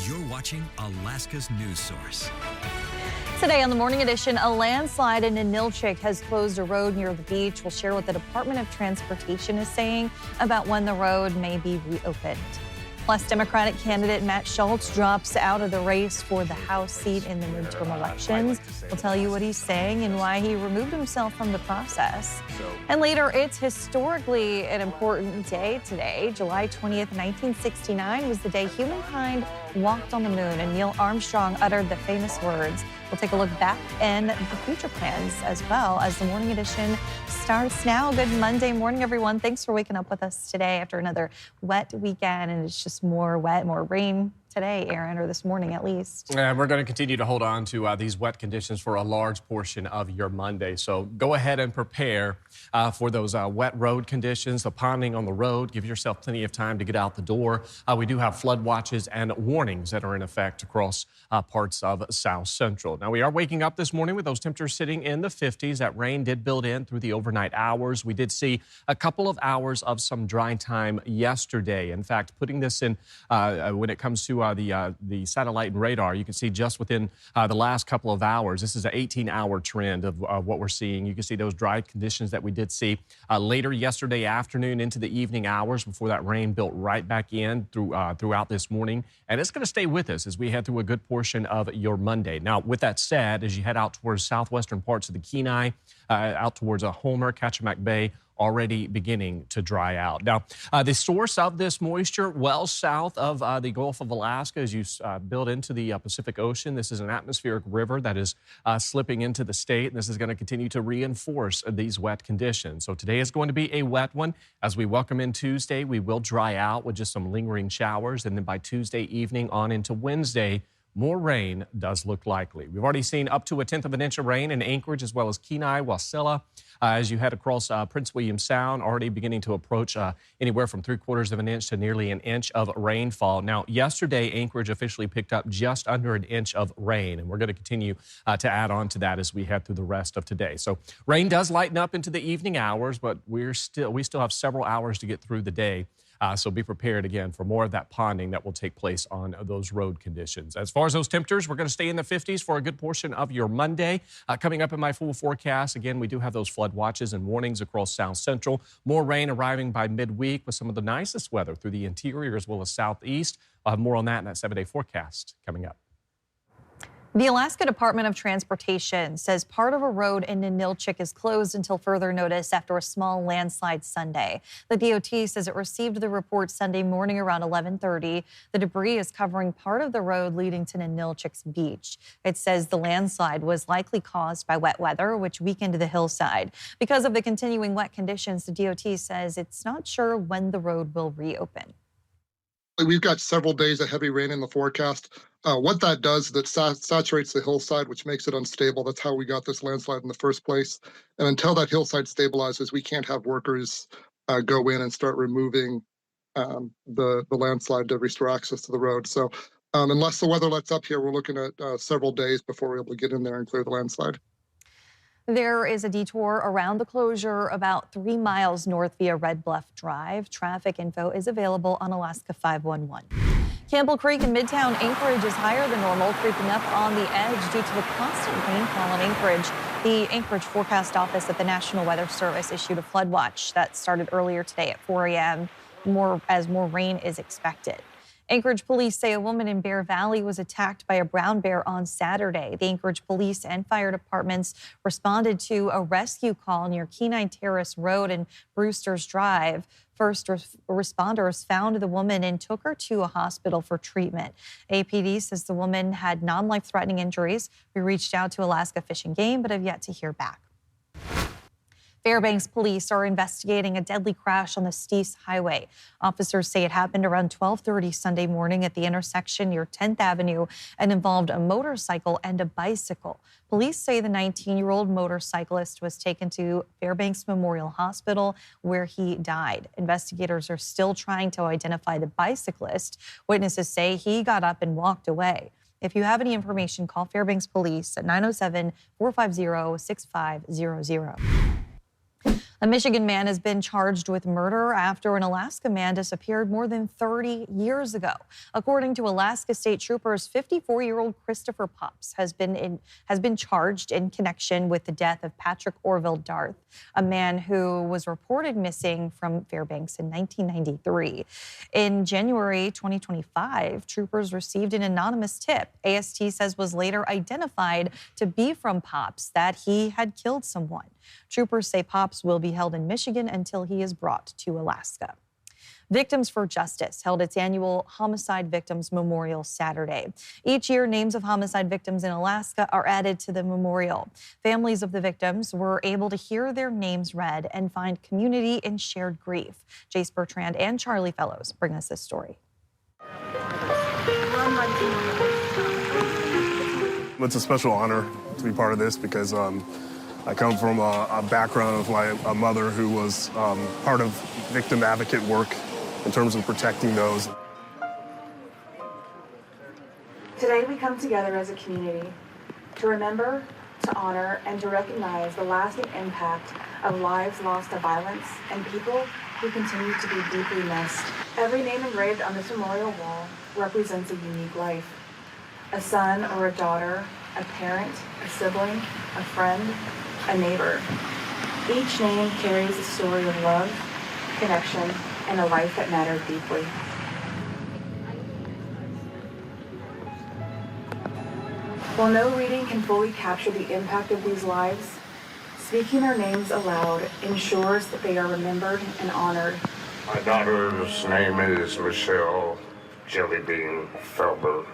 You're watching Alaska's news source. Today on the Morning Edition, a landslide in Ninilchik has closed a road near the beach. We'll share what the Department of Transportation is saying about when the road may be reopened. Plus, Democratic candidate Matt Shultz drops out of the race for the House seat in the midterm elections. We'll tell you what he's saying and why he removed himself from the process. And later, it's historically an important day today. July 20th, 1969 was the day humankind walked on the moon and Neil Armstrong uttered the famous words. We'll take a look back and the future plans as well as the Morning Edition starts now. Good Monday morning, everyone. Thanks for waking up with us today after another wet weekend. And it's just more wet, more rain today, Aaron, or this morning at least. And we're going to continue to hold on to these wet conditions for a large portion of your Monday. So go ahead and prepare for those wet road conditions, the ponding on the road. Give yourself plenty of time to get out the door. We do have flood watches and warnings that are in effect across parts of South Central. Now, we are waking up this morning with those temperatures sitting in the 50s. That rain did build in through the overnight hours. We did see a couple of hours of some dry time yesterday. In fact, putting this in when it comes to the satellite and radar, you can see just within the last couple of hours, this is an 18-hour trend of what we're seeing. You can see those dry conditions that we did see later yesterday afternoon into the evening hours before that rain built right back in throughout this morning. And it's going to stay with us as we head through a good portion of your Monday. Now, with that said, as you head out towards southwestern parts of the Kenai, out towards Homer, Kachemak Bay, already beginning to dry out. Now, the source of this moisture, well south of the Gulf of Alaska, as you build into the Pacific Ocean. This is an atmospheric river that is slipping into the state, and this is going to continue to reinforce these wet conditions. So today is going to be a wet one. As we welcome in Tuesday, we will dry out with just some lingering showers, and then by Tuesday evening on into Wednesday, more rain does look likely. We've already seen up to 1/10 of an inch of rain in Anchorage as well as Kenai, Wasilla. As you head across Prince William Sound, already beginning to approach anywhere from 3/4 of an inch to nearly an inch of rainfall. Now, yesterday, Anchorage officially picked up just under an inch of rain, and we're going to continue to add on to that as we head through the rest of today. So rain does lighten up into the evening hours, but we still have several hours to get through the day. So be prepared again for more of that ponding that will take place on those road conditions. As far as those temperatures, we're going to stay in the 50s for a good portion of your Monday. Coming up in my full forecast, again, we do have those flood watches and warnings across South Central. More rain arriving by midweek with some of the nicest weather through the interior as well as southeast. I'll have more on that in that 7-day forecast coming up. The Alaska Department of Transportation says part of a road in Ninilchik is closed until further notice after a small landslide Sunday. The DOT says it received the report Sunday morning around 11:30. The debris is covering part of the road leading to Ninilchik's beach. It says the landslide was likely caused by wet weather, which weakened the hillside. Because of the continuing wet conditions, the DOT says it's not sure when the road will reopen. We've got several days of heavy rain in the forecast. What that does is it saturates the hillside, which makes it unstable. That's how we got this landslide in the first place. And until that hillside stabilizes, we can't have workers go in and start removing the landslide to restore access to the road. So unless the weather lets up here, we're looking at several days before we're able to get in there and clear the landslide. There is a detour around the closure about 3 miles north via Red Bluff Drive. Traffic info is available on Alaska 511. Campbell Creek in Midtown Anchorage is higher than normal, creeping up on the edge due to the constant rainfall in Anchorage. The Anchorage Forecast Office at the National Weather Service issued a flood watch that started earlier today at 4 a.m. As more rain is expected. Anchorage police say a woman in Bear Valley was attacked by a brown bear on Saturday. The Anchorage police and fire departments responded to a rescue call near Kenai Terrace Road and Brewster's Drive. First responders found the woman and took her to a hospital for treatment. APD says the woman had non-life-threatening injuries. We reached out to Alaska Fish and Game, but have yet to hear back. Fairbanks police are investigating a deadly crash on the Steese Highway. Officers say it happened around 12:30 Sunday morning at the intersection near 10th Avenue and involved a motorcycle and a bicycle. Police say the 19-year-old motorcyclist was taken to Fairbanks Memorial Hospital where he died. Investigators are still trying to identify the bicyclist. Witnesses say he got up and walked away. If you have any information, call Fairbanks Police at 907-450-6500. A Michigan man has been charged with murder after an Alaska man disappeared more than 30 years ago. According to Alaska State Troopers, 54-year-old Christopher Pops has been charged in connection with the death of Patrick Orville Darth, a man who was reported missing from Fairbanks in 1993. In January 2025, troopers received an anonymous tip AST says was later identified to be from Pops that he had killed someone. Troopers say Pops will be held in Michigan until he is brought to Alaska. Victims for Justice held its annual Homicide Victims Memorial Saturday. Each year, names of homicide victims in Alaska are added to the memorial. Families of the victims were able to hear their names read and find community in shared grief. Jace Bertrand and Charlie Fellows bring us this story. It's a special honor to be part of this because I come from a background of a mother who was part of victim advocate work in terms of protecting those. Today we come together as a community to remember, to honor, and to recognize the lasting impact of lives lost to violence and people who continue to be deeply missed. Every name engraved on this memorial wall represents a unique life. A son or a daughter, a parent, a sibling, a friend, a neighbor. Each name carries a story of love, connection, and a life that mattered deeply. While no reading can fully capture the impact of these lives, speaking their names aloud ensures that they are remembered and honored. My daughter's name is Michelle Jellybean Felber.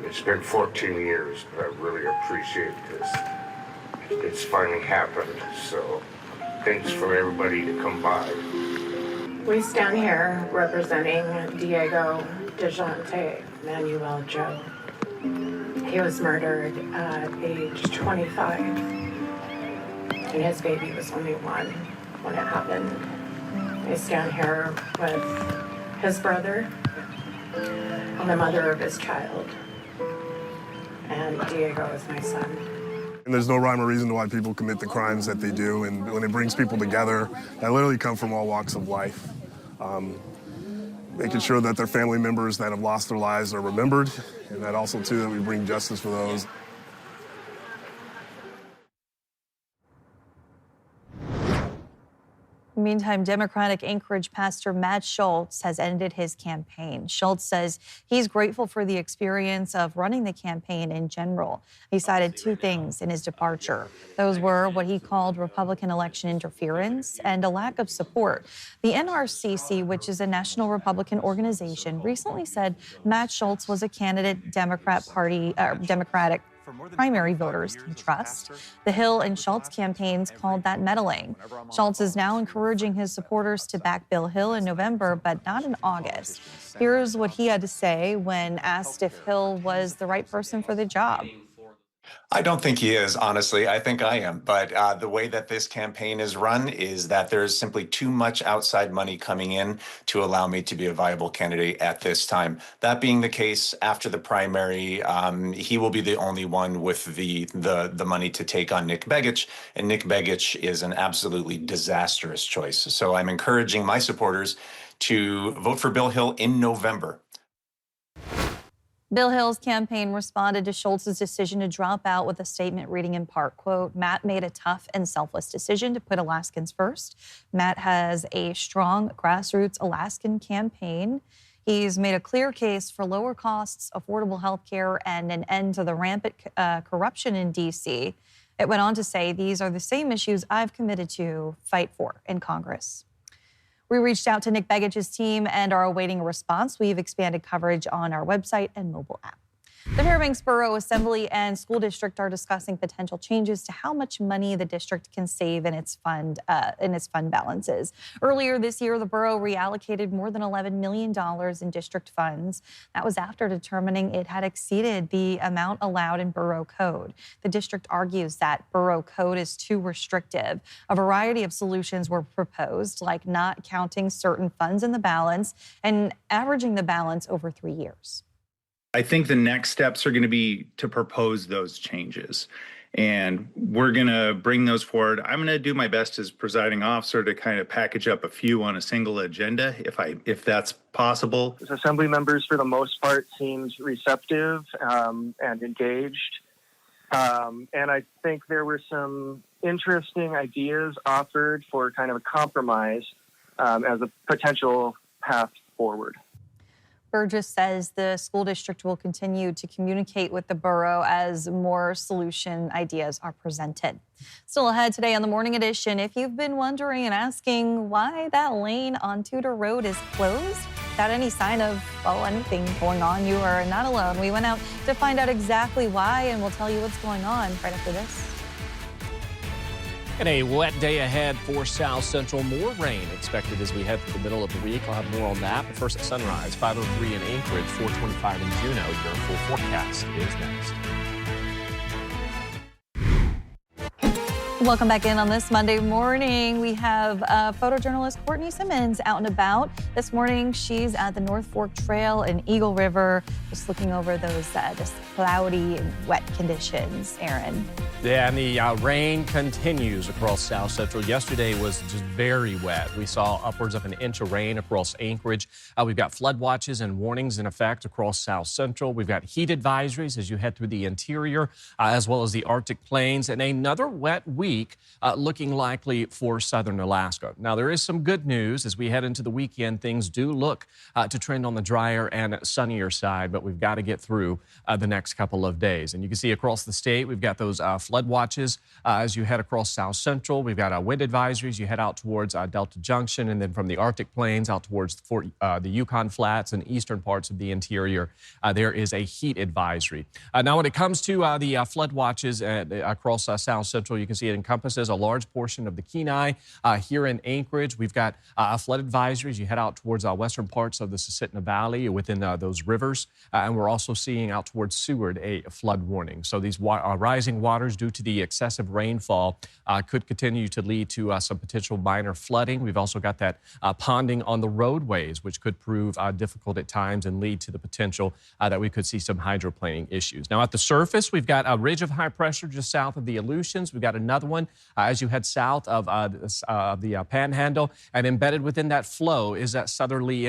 It's been 14 years, but I really appreciate this. It's finally happened, so thanks for everybody to come by. We stand here representing Diego DeJounte Manuel Joe. He was murdered at age 25, and his baby was only 1 when it happened. I stand here with his brother and the mother of his child, and Diego is my son. And there's no rhyme or reason to why people commit the crimes that they do, and when it brings people together that literally come from all walks of life, making sure that their family members that have lost their lives are remembered, and that also, too, that we bring justice for those. Meantime, Democratic Anchorage pastor Matt Shultz has ended his campaign. Shultz says he's grateful for the experience of running the campaign in general. He cited 2 things in his departure. Those were what he called Republican election interference and a lack of support. The NRCC, which is a national Republican organization, recently said Matt Shultz was a candidate Democratic primary voters can trust. The Hill and Shultz campaigns called that meddling. Shultz is now encouraging his supporters to back Bill Hill in November, but not in August. Here's what he had to say when asked if Hill was the right person for the job. I don't think he is, honestly. I think I am. But the way that this campaign is run is that there's simply too much outside money coming in to allow me to be a viable candidate at this time. That being the case, after the primary, he will be the only one with the money to take on Nick Begich. And Nick Begich is an absolutely disastrous choice. So I'm encouraging my supporters to vote for Bill Hill in November. Bill Hill's campaign responded to Shultz's decision to drop out with a statement reading in part, quote, Matt made a tough and selfless decision to put Alaskans first. Matt has a strong grassroots Alaskan campaign. He's made a clear case for lower costs, affordable health care, and an end to the rampant corruption in D.C. It went on to say these are the same issues I've committed to fight for in Congress. We reached out to Nick Begich's team and are awaiting a response. We've expanded coverage on our website and mobile app. The Fairbanks Borough Assembly and School District are discussing potential changes to how much money the district can save in its fund balances. Earlier this year, the borough reallocated more than $11 million in district funds. That was after determining it had exceeded the amount allowed in borough code. The district argues that borough code is too restrictive. A variety of solutions were proposed, like not counting certain funds in the balance and averaging the balance over 3 years. I think the next steps are going to be to propose those changes. And we're going to bring those forward. I'm going to do my best as presiding officer to kind of package up a few on a single agenda, if that's possible. Assembly members, for the most part, seemed receptive and engaged. And I think there were some interesting ideas offered for kind of a compromise as a potential path forward. Burgess says the school district will continue to communicate with the borough as more solution ideas are presented. Still ahead today on the Morning Edition, if you've been wondering and asking why that lane on Tudor Road is closed, without any sign of, well, anything going on, you are not alone. We went out to find out exactly why, and we'll tell you what's going on right after this. And a wet day ahead for South Central. More rain expected as we head through the middle of the week. I'll have more on that. But first at sunrise, 5:03 in Anchorage, 4:25 in Juneau. Your full forecast is next. Welcome back in on this Monday morning. We have photojournalist Courtney Simmons out and about. This morning, she's at the North Fork Trail in Eagle River, just looking over those just cloudy and wet conditions. Aaron. Yeah, and the rain continues across South Central. Yesterday was just very wet. We saw upwards of an inch of rain across Anchorage. We've got flood watches and warnings in effect across South Central. We've got heat advisories as you head through the interior, as well as the Arctic plains, and another wet week looking likely for southern Alaska. Now, there is some good news as we head into the weekend. Things do look to trend on the drier and sunnier side, but we've got to get through the next couple of days. And you can see across the state, we've got those flood watches as you head across South Central. We've got wind advisories. You head out towards Delta Junction, and then from the Arctic plains out towards the Yukon Flats and eastern parts of the interior, there is a heat advisory. Now, when it comes to the flood watches across South Central, you can see it encompasses a large portion of the Kenai. Here in Anchorage, we've got flood advisories. You head out towards western parts of the Susitna Valley within those rivers, and we're also seeing out towards Seward a flood warning. So these rising waters due to the excessive rainfall could continue to lead to some potential minor flooding. We've also got that ponding on the roadways, which could prove difficult at times and lead to the potential that we could see some hydroplaning issues. Now, at the surface, we've got a ridge of high pressure just south of the Aleutians. We've got another one as you head south of the Panhandle, and embedded within that flow is that southerly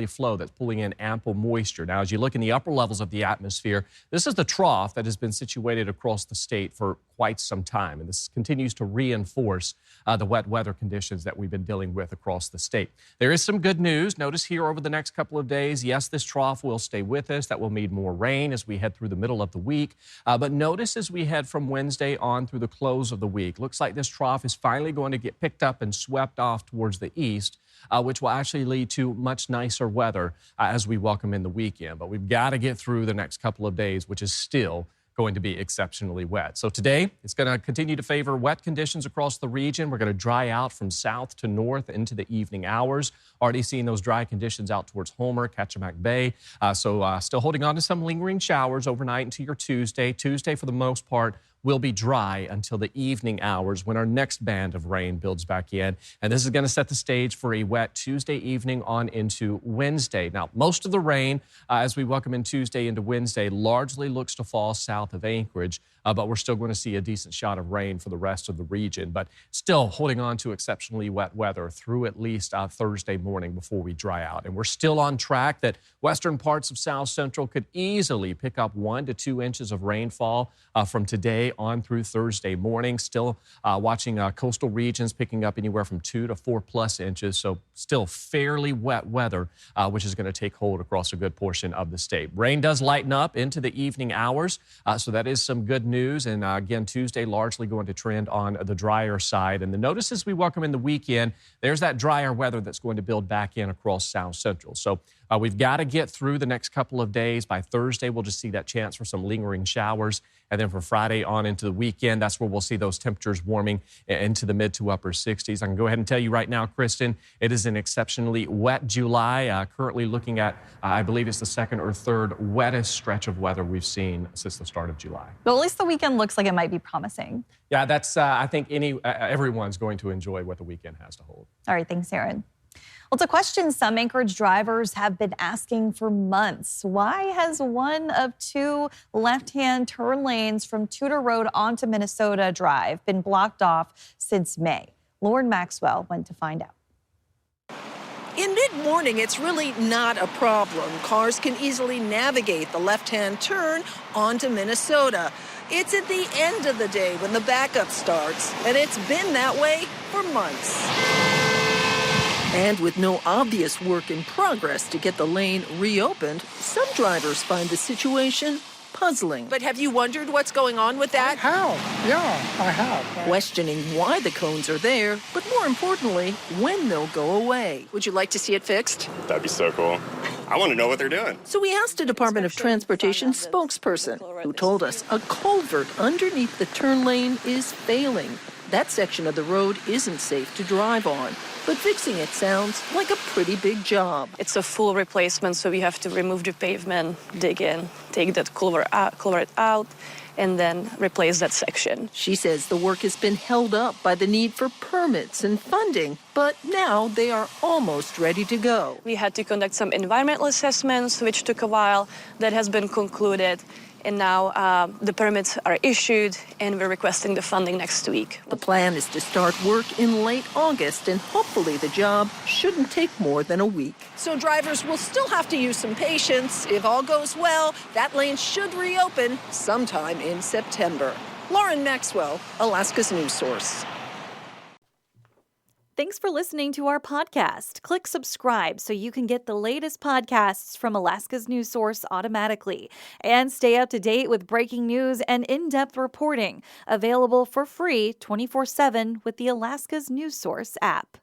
flow that's pulling in ample moisture. Now, as you look in the upper levels of the atmosphere, this is the trough that has been situated across the state for quite some time, and this continues to reinforce the wet weather conditions that we've been dealing with across the state. There is some good news. Notice here over the next couple of days, yes, this trough will stay with us. That will mean more rain as we head through the middle of the week. But notice as we head from Wednesday on through the close of the week, looks like this trough is finally going to get picked up and swept off towards the east, which will actually lead to much nicer weather as we welcome in the weekend. But we've got to get through the next couple of days, which is still going to be exceptionally wet. So today, it's going to continue to favor wet conditions across the region. We're going to dry out from south to north into the evening hours. Already seeing those dry conditions out towards Homer, Kachemak Bay. So still holding on to some lingering showers overnight into your Tuesday. Tuesday, for the most part, will be dry until the evening hours when our next band of rain builds back in. And this is going to set the stage for a wet Tuesday evening on into Wednesday. Now, most of the rain as we welcome in Tuesday into Wednesday largely looks to fall south of Anchorage, but we're still going to see a decent shot of rain for the rest of the region. But still holding on to exceptionally wet weather through at least Thursday morning before we dry out. And we're still on track that western parts of South Central could easily pick up 1 to 2 inches of rainfall from today on through Thursday morning. Still watching coastal regions picking up anywhere from 2 to 4+ inches. So still fairly wet weather, which is going to take hold across a good portion of the state. Rain does lighten up into the evening hours. So that is some good news. And again, Tuesday largely going to trend on the drier side. And the notice as we welcome in the weekend, there's that drier weather that's going to build back in across South Central. So we've got to get through the next couple of days. By Thursday, we'll just see that chance for some lingering showers. And then from Friday on into the weekend, that's where we'll see those temperatures warming into the mid to upper 60s. I can go ahead and tell you right now, Kristen, it is an exceptionally wet July. Currently looking at, I believe it's the second or third wettest stretch of weather we've seen since the start of July. Well, at least the weekend looks like it might be promising. Yeah, that's, I think everyone's going to enjoy what the weekend has to hold. All right, thanks, Aaron. Well, it's a question some Anchorage drivers have been asking for months. Why has one of two left-hand turn lanes from Tudor Road onto Minnesota Drive been blocked off since May? Lauren Maxwell went to find out. In mid-morning, it's really not a problem. Cars can easily navigate the left-hand turn onto Minnesota. It's at the end of the day when the backup starts, and it's been that way for months. And with no obvious work in progress to get the lane reopened, some drivers find the situation puzzling. But have you wondered what's going on with that? I have. Questioning why the cones are there, but more importantly, when they'll go away. Would you like to see it fixed? That'd be so cool. I want to know what they're doing. So we asked a Department of Transportation spokesperson who told us a culvert underneath the turn lane is failing. That section of the road isn't safe to drive on, but fixing it sounds like a pretty big job. It's a full replacement, so we have to remove the pavement, dig in, take that culvert out, and then replace that section. She says the work has been held up by the need for permits and funding, but now they are almost ready to go. We had to conduct some environmental assessments, which took a while. That has been concluded. And now the permits are issued, and we're requesting the funding next week. The plan is to start work in late August, and hopefully the job shouldn't take more than a week. So drivers will still have to use some patience. If all goes well, that lane should reopen sometime in September. Lauren Maxwell, Alaska's News Source. Thanks for listening to our podcast. Click subscribe so you can get the latest podcasts from Alaska's News Source automatically. And stay up to date with breaking news and in-depth reporting. Available for free 24/7 with the Alaska's News Source app.